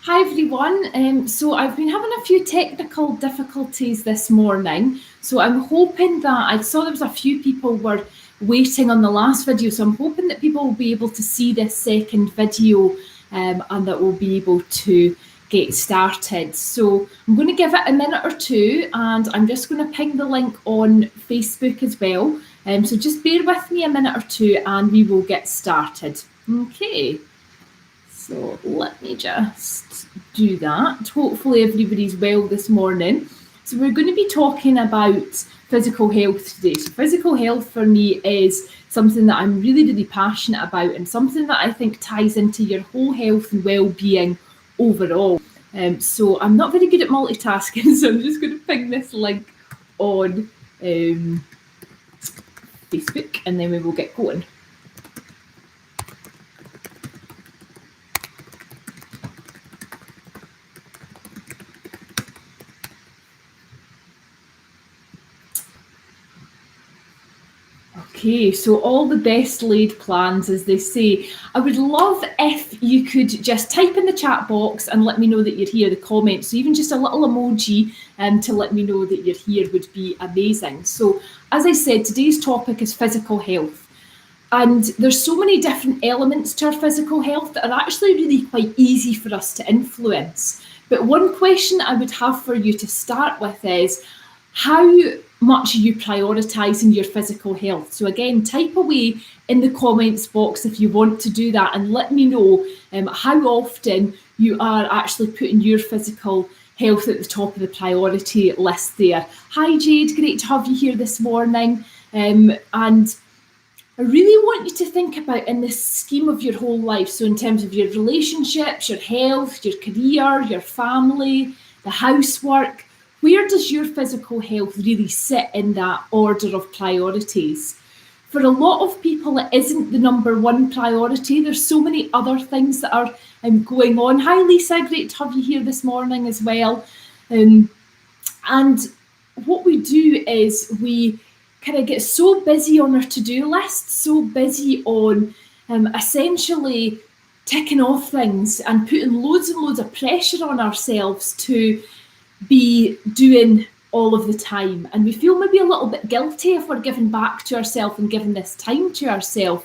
Hi everyone. So I've been having a few technical difficulties this morning. So I'm hoping that I saw there was a few people were waiting on the last video. So I'm hoping that people will be able to see this second video and that we'll be able to get started. So I'm going to give it a minute or two and I'm just going to ping the link on Facebook as well. So just bear with me a minute or two and we will get started. Okay. So let me just do that. Hopefully everybody's well this morning. So we're going to be talking about physical health today. So physical health for me is something that I'm really, really passionate about and something that I think ties into your whole health and well-being overall. So I'm not very good at multitasking, so I'm just going to ping this link on Facebook and then we will get going. Okay, so all the best laid plans, as they say. I would love if you could just type in the chat box and let me know that you're here, the comments. So even just a little emoji to let me know that you're here would be amazing. So as I said, today's topic is physical health. And there's so many different elements to our physical health that are actually really quite easy for us to influence. But one question I would have for you to start with is, how much are you prioritising your physical health? So again, type away in the comments box if you want to do that and let me know how often you are actually putting your physical health at the top of the priority list there. Hi Jade, great to have you here this morning. And I really want you to think about in this scheme of your whole life, so in terms of your relationships, your health, your career, your family, the housework, where does your physical health really sit in that order of priorities? For a lot of people, it isn't the number one priority. There's so many other things that are going on. Hi, Lisa, great to have you here this morning as well. And what we do is we kind of get so busy on our to-do list, so busy on essentially ticking off things and putting loads and loads of pressure on ourselves to be doing all of the time, and we feel maybe a little bit guilty if we're giving back to ourselves and giving this time to ourselves.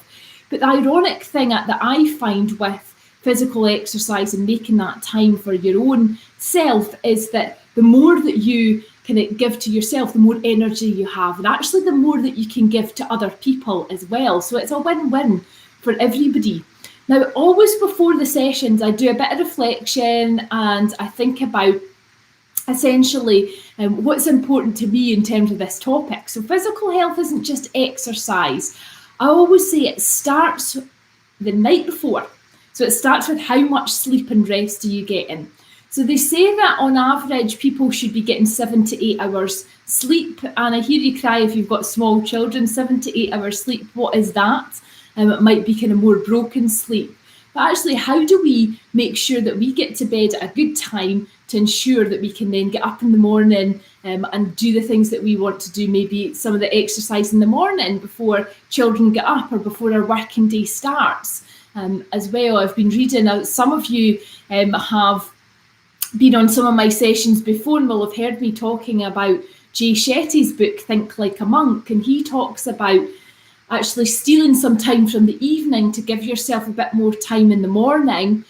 But the ironic thing that I find with physical exercise and making that time for your own self is that the more that you can give to yourself, the more energy you have, and actually the more that you can give to other people as well. So it's a win-win for everybody. Now, always before the sessions, I do a bit of reflection and I think about essentially what's important to me in terms of this topic. So physical health isn't just exercise. I always say it starts the night before. So it starts with how much sleep and rest do you get in. So they say that on average, people should be getting 7 to 8 hours sleep. And I hear you cry if you've got small children, 7 to 8 hours sleep. What is that? It might be kind of more broken sleep. But actually, how do we make sure that we get to bed at a good time to ensure that we can then get up in the morning and do the things that we want to do, maybe some of the exercise in the morning before children get up or before our working day starts as well. I've been reading, some of you have been on some of my sessions before and will have heard me talking about Jay Shetty's book, Think Like a Monk, and he talks about actually stealing some time from the evening to give yourself a bit more time in the morning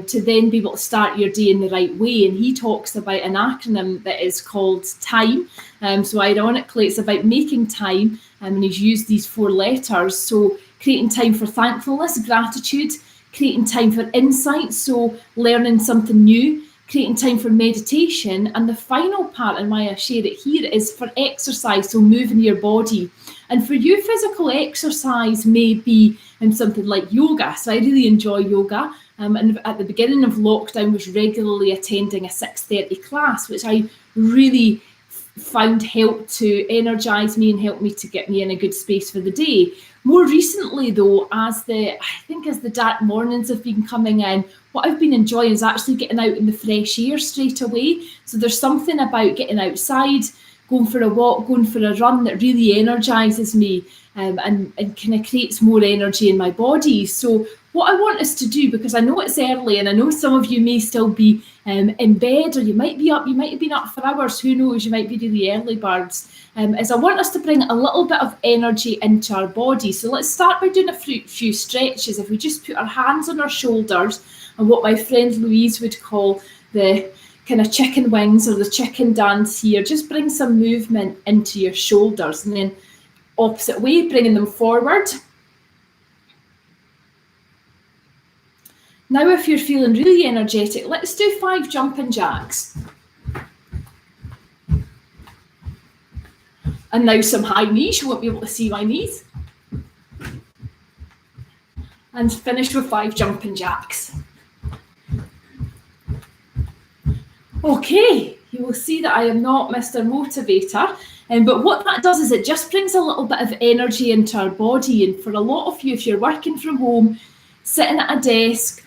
to then be able to start your day in the right way. And he talks about an acronym that is called TIME. So ironically, it's about making time, and he's used these 4 letters. So creating time for thankfulness, gratitude, creating time for insight, so learning something new, creating time for meditation, and the final part, and why I share it here, is for exercise, so moving your body. And for you, physical exercise may be something like yoga. So I really enjoy yoga. And at the beginning of lockdown, was regularly attending a 6:30 class, which I really found helped to energise me and help me to get me in a good space for the day. More recently, though, as the dark mornings have been coming in, what I've been enjoying is actually getting out in the fresh air straight away. So there's something about getting outside, going for a walk, going for a run that really energises me and kind of creates more energy in my body. So what I want us to do, because I know it's early and I know some of you may still be in bed, or you might be up, you might have been up for hours, who knows, you might be really early birds, is I want us to bring a little bit of energy into our body. So let's start by doing a few stretches. If we just put our hands on our shoulders and what my friend Louise would call the kind of chicken wings or the chicken dance here, just bring some movement into your shoulders, and then opposite way, bringing them forward. Now, if you're feeling really energetic, let's do 5 jumping jacks. And now some high knees. You won't be able to see my knees. And finish with 5 jumping jacks. Okay, you will see that I am not Mr. Motivator, but what that does is it just brings a little bit of energy into our body. And for a lot of you, if you're working from home, sitting at a desk,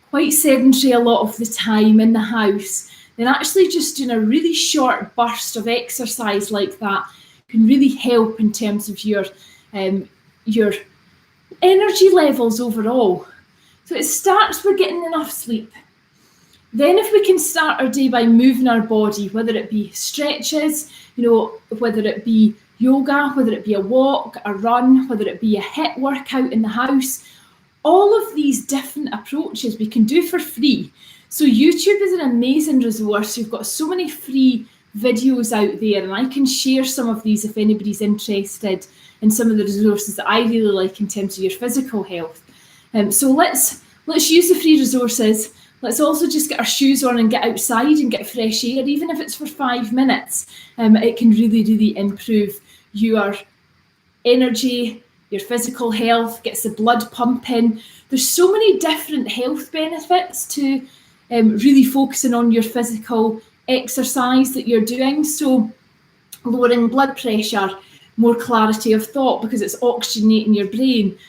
quite sedentary a lot of the time in the house, then actually just doing a really short burst of exercise like that can really help in terms of your energy levels overall. So it starts with getting enough sleep. Then if we can start our day by moving our body, whether it be stretches, whether it be yoga, whether it be a walk, a run, whether it be a HIIT workout in the house, all of these different approaches we can do for free. So YouTube is an amazing resource. You've got so many free videos out there, and I can share some of these if anybody's interested in some of the resources that I really like in terms of your physical health. So let's use the free resources. Let's also just get our shoes on and get outside and get fresh air, even if it's for 5 minutes. It can really, really improve your energy, your physical health, gets the blood pumping. There's so many different health benefits to really focusing on your physical exercise that you're doing. So lowering blood pressure, more clarity of thought because it's oxygenating your brain.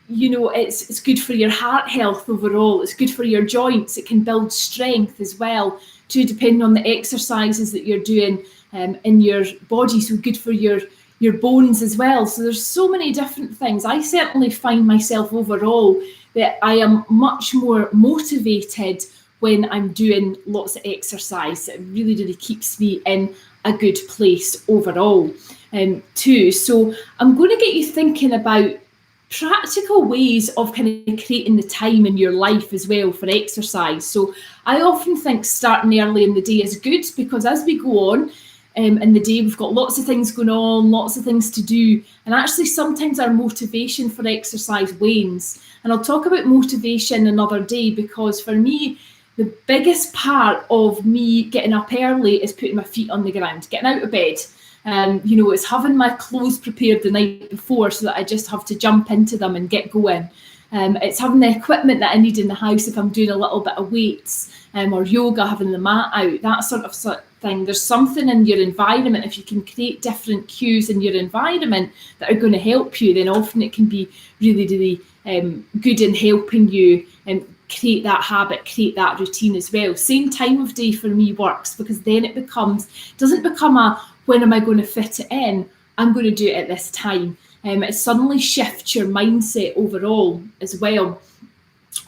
It's good for your heart health overall. It's good for your joints. It can build strength as well, too, depending on the exercises that you're doing in your body. So good for your bones as well. So there's so many different things. I certainly find myself overall that I am much more motivated when I'm doing lots of exercise. It really, really keeps me in a good place overall too. So I'm going to get you thinking about practical ways of kind of creating the time in your life as well for exercise. So I often think starting early in the day is good, because as we go on in the day, we've got lots of things going on, lots of things to do, and actually sometimes our motivation for exercise wanes. And I'll talk about motivation another day, because for me, the biggest part of me getting up early is putting my feet on the ground, getting out of bed. It's having my clothes prepared the night before so that I just have to jump into them and get going. It's having the equipment that I need in the house if I'm doing a little bit of weights or yoga, having the mat out, that sort of thing. There's something in your environment. If you can create different cues in your environment that are going to help you, then often it can be really, really good in helping you create that habit, create that routine as well. Same time of day for me works, because then it doesn't become a when am I going to fit it in? I'm going to do it at this time. It suddenly shifts your mindset overall as well.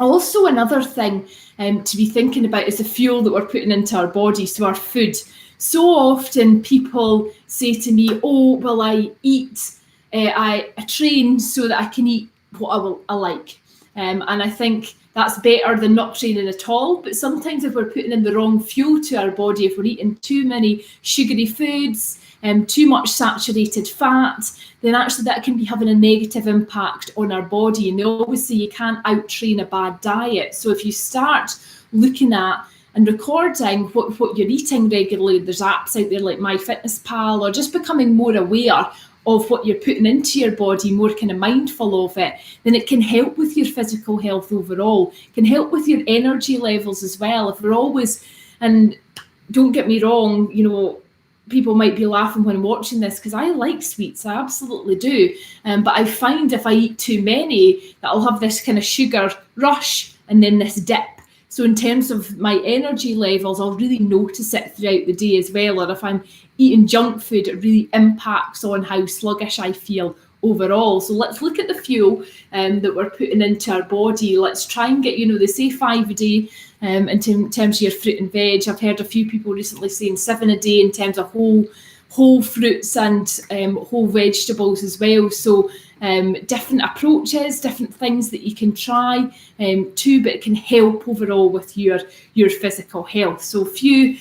Also, another thing to be thinking about is the fuel that we're putting into our body, so our food. So often people say to me, oh, well, I train so that I can eat what I like. And I think that's better than not training at all. But sometimes if we're putting in the wrong fuel to our body, if we're eating too many sugary foods, too much saturated fat, then actually that can be having a negative impact on our body. And they always say you can't out-train a bad diet. So if you start looking at and recording what you're eating regularly, there's apps out there like MyFitnessPal, or just becoming more aware of what you're putting into your body, more kind of mindful of it, then it can help with your physical health overall. It can help with your energy levels as well. If we're always, and don't get me wrong, people might be laughing when watching this, because I like sweets, I absolutely do. But I find if I eat too many, that I'll have this kind of sugar rush and then this dip. So in terms of my energy levels, I'll really notice it throughout the day as well. Or if I'm eating junk food, it really impacts on how sluggish I feel overall. So let's look at the fuel that we're putting into our body. Let's try and get, they say 5 a day in terms of your fruit and veg. I've heard a few people recently saying 7 a day in terms of whole fruits and whole vegetables as well. So different approaches, different things that you can try too, but it can help overall with your physical health. So a few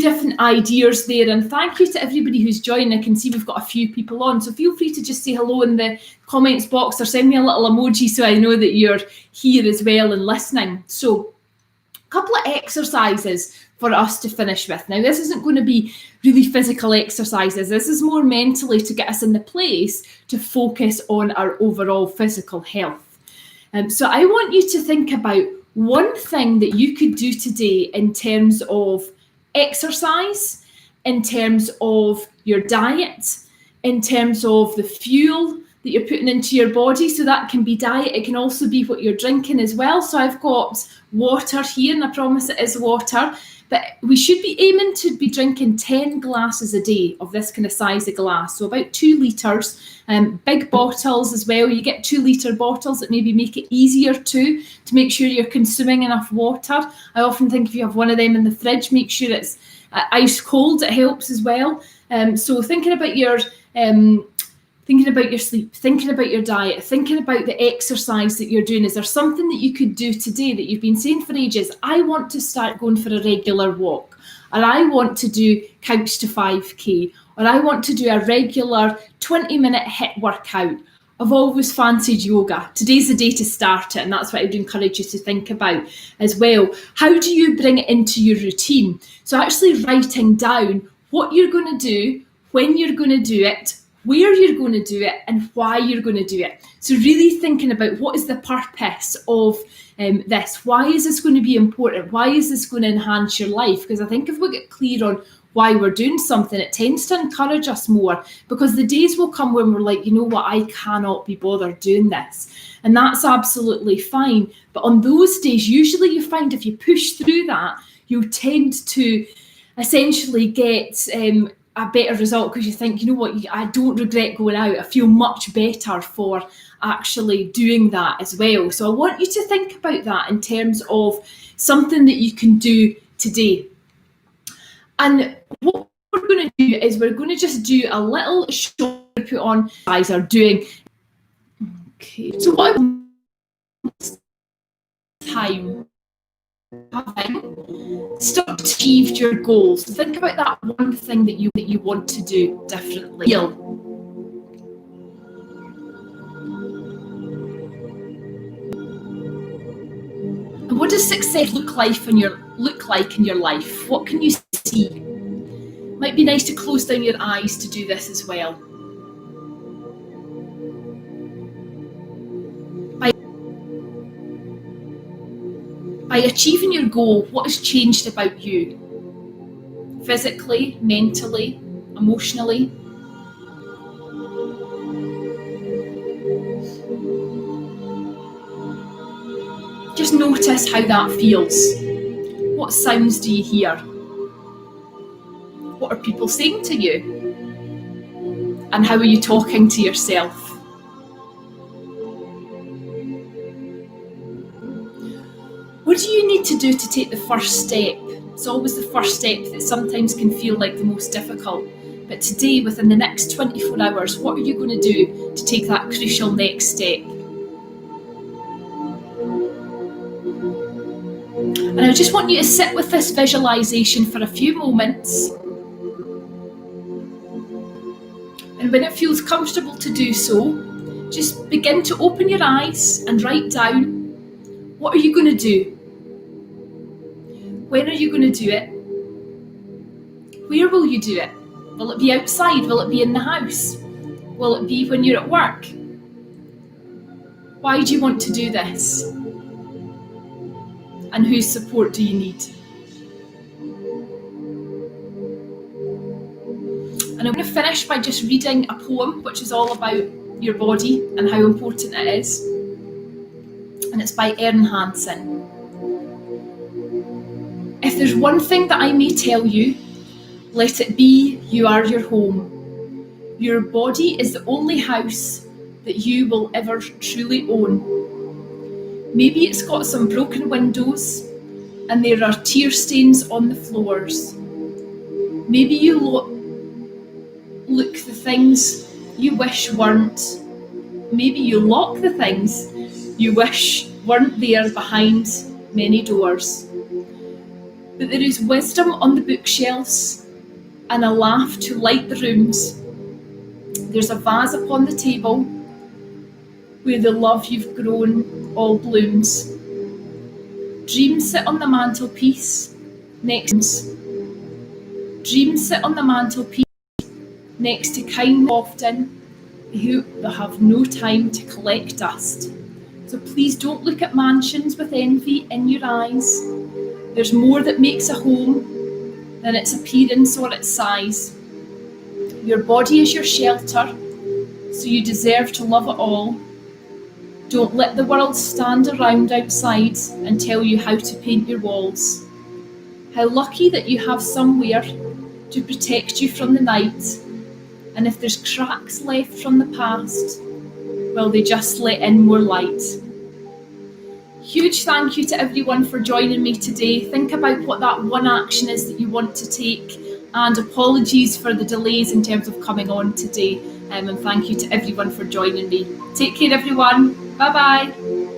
different ideas there, and thank you to everybody who's joined. I can see we've got a few people on, so feel free to just say hello in the comments box or send me a little emoji so I know that you're here as well and listening. So a couple of exercises for us to finish with. Now, this isn't going to be really physical exercises. This is more mentally to get us in the place to focus on our overall physical health. So I want you to think about one thing that you could do today in terms of exercise, in terms of your diet, in terms of the fuel that you're putting into your body. So that can be diet, it can also be what you're drinking as well. So I've got water here, and I promise it is water, but we should be aiming to be drinking 10 glasses a day of this kind of size of glass, so about 2 litres. Big bottles as well. You get 2 litre bottles that maybe make it easier to make sure you're consuming enough water. I often think if you have one of them in the fridge, make sure it's ice cold. It helps as well. So thinking about your sleep, thinking about your diet, thinking about the exercise that you're doing. Is there something that you could do today that you've been saying for ages? I want to start going for a regular walk, or I want to do couch to 5k, or I want to do a regular 20-minute HIIT workout. I've always fancied yoga. Today's the day to start it, and that's what I would encourage you to think about as well. How do you bring it into your routine? So actually writing down what you're going to do, when you're going to do it, where you're going to do it, and why you're going to do it. So really thinking about what is the purpose of this? Why is this going to be important? Why is this going to enhance your life? Because I think if we get clear on why we're doing something, it tends to encourage us more, because the days will come when we're like, you know what, I cannot be bothered doing this. And that's absolutely fine. But on those days, usually you find if you push through that, you tend to essentially get a better result, because you think, you know what, I don't regret going out. I feel much better for actually doing that as well. So I want you to think about that in terms of something that you can do today. And what we're going to do is we're going to just do a little short put on guys are doing. Okay, so what I want time start to achieve your goals. Think about that one thing that you want to do differently. And what does success look like in your life? What can you see? Might be nice to close down your eyes to do this as well. By achieving your goal, what has changed about you? Physically, mentally, emotionally? Just notice how that feels. What sounds do you hear? What are people saying to you? And how are you talking to yourself? What do you need to do to take the first step? It's always the first step that sometimes can feel like the most difficult. But today, within the next 24 hours, what are you going to do to take that crucial next step? And I just want you to sit with this visualization for a few moments. And when it feels comfortable to do so, just begin to open your eyes and write down, what are you going to do? When are you going to do it? Where will you do it? Will it be outside? Will it be in the house? Will it be when you're at work? Why do you want to do this? And whose support do you need? And I'm going to finish by just reading a poem which is all about your body and how important it is. And it's by Ern Hansen. If there's one thing that I may tell you, let it be you are your home. Your body is the only house that you will ever truly own. Maybe it's got some broken windows and there are tear stains on the floors. Maybe you look the things you wish weren't. Maybe you lock the things you wish weren't there behind many doors. But there is wisdom on the bookshelves and a laugh to light the rooms. There's a vase upon the table where the love you've grown all blooms. Dreams sit on the mantelpiece Dreams sit on the mantelpiece next to kind often who have no time to collect dust. So please don't look at mansions with envy in your eyes. There's more that makes a home than its appearance or its size. Your body is your shelter, so you deserve to love it all. Don't let the world stand around outside and tell you how to paint your walls. How lucky that you have somewhere to protect you from the night. And if there's cracks left from the past, well, they just let in more light. Huge thank you to everyone for joining me today. Think about what that one action is that you want to take, and apologies for the delays in terms of coming on today. And thank you to everyone for joining me. Take care, everyone. Bye-bye.